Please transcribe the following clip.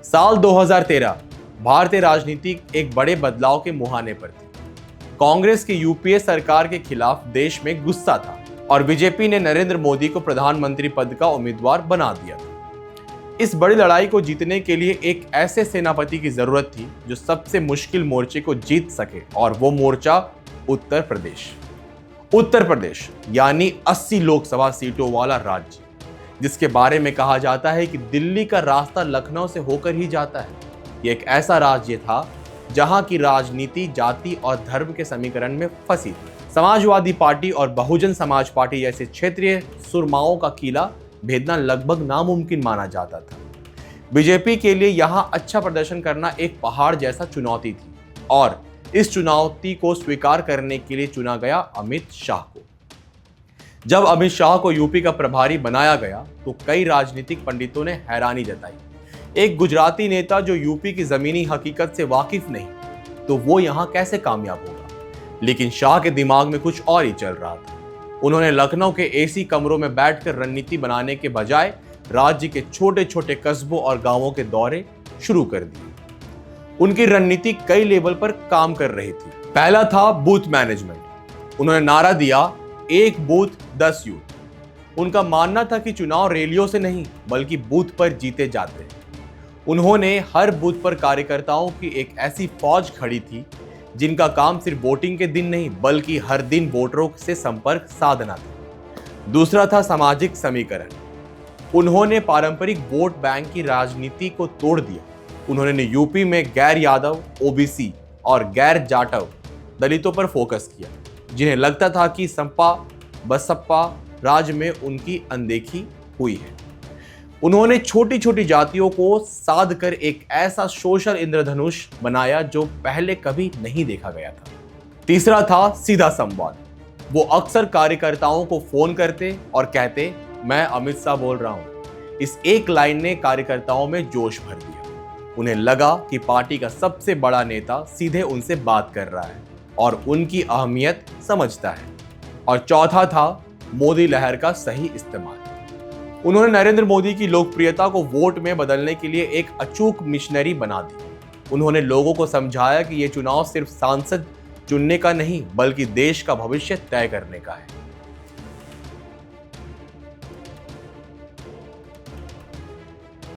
साल 2013 भारतीय राजनीति एक बड़े बदलाव के मुहाने पर थी। कांग्रेस की यूपीए सरकार के खिलाफ देश में गुस्सा था और बीजेपी ने नरेंद्र मोदी को प्रधानमंत्री पद का उम्मीदवार बना दिया था। इस बड़ी लड़ाई को जीतने के लिए एक ऐसे सेनापति की जरूरत थी जो सबसे मुश्किल मोर्चे को जीत सके, और वो मोर्चा उत्तर प्रदेश। उत्तर प्रदेश यानी 80 लोकसभा सीटों वाला राज्य, जिसके बारे में कहा जाता है कि दिल्ली का रास्ता लखनऊ से होकर ही जाता है। यह एक ऐसा राज्य था जहां की राजनीति जाति और धर्म के समीकरण में फंसी थी। समाजवादी पार्टी और बहुजन समाज पार्टी जैसे क्षेत्रीय सुरमाओं का किला भेदना लगभग नामुमकिन माना जाता था। बीजेपी के लिए यहां अच्छा प्रदर्शन करना एक पहाड़ जैसा चुनौती थी, और इस चुनौती को स्वीकार करने के लिए चुना गया अमित शाह को। जब अमित शाह को यूपी का प्रभारी बनाया गया तो कई राजनीतिक पंडितों ने हैरानी जताई। एक गुजराती नेता जो यूपी की जमीनी हकीकत से वाकिफ नहीं, तो वो यहां कैसे कामयाब होगा। लेकिन शाह के दिमाग में कुछ और ही चल रहा था। उन्होंने लखनऊ के एसी कमरों में बैठकर रणनीति बनाने के बजाय राज्य के छोटे छोटे कस्बों और गांवों के दौरे शुरू कर दिए। उनकी रणनीति कई लेवल पर काम कर रही थी। पहला था बूथ मैनेजमेंट। उन्होंने नारा दिया, एक बूथ 10 यूथ। उनका मानना था कि चुनाव रैलियों से नहीं बल्कि बूथ पर जीते जाते हैं। उन्होंने हर बूथ पर कार्यकर्ताओं की एक ऐसी फौज खड़ी थी जिनका काम सिर्फ वोटिंग के दिन नहीं बल्कि हर दिन वोटरों से संपर्क साधना था। दूसरा था सामाजिक समीकरण। उन्होंने पारंपरिक वोट बैंक की राजनीति को तोड़ दिया। उन्होंने यूपी में गैर यादव, ओबीसी और गैर जाटव दलितों पर फोकस किया, जिन्हें लगता था कि सपा बसपा राज में उनकी अनदेखी हुई है। उन्होंने छोटी छोटी जातियों को साध कर एक ऐसा सोशल इंद्रधनुष बनाया जो पहले कभी नहीं देखा गया था। तीसरा था सीधा संवाद। वो अक्सर कार्यकर्ताओं को फोन करते और कहते, मैं अमित शाह बोल रहा हूं। इस एक लाइन ने कार्यकर्ताओं में जोश भर दिया। उन्हें लगा कि पार्टी का सबसे बड़ा नेता सीधे उनसे बात कर रहा है और उनकी अहमियत समझता है। और चौथा था मोदी लहर का सही इस्तेमाल। उन्होंने नरेंद्र मोदी की लोकप्रियता को वोट में बदलने के लिए एक अचूक मिशनरी बना दी। उन्होंने लोगों को समझाया कि यह चुनाव सिर्फ सांसद चुनने का नहीं बल्कि देश का भविष्य तय करने का है।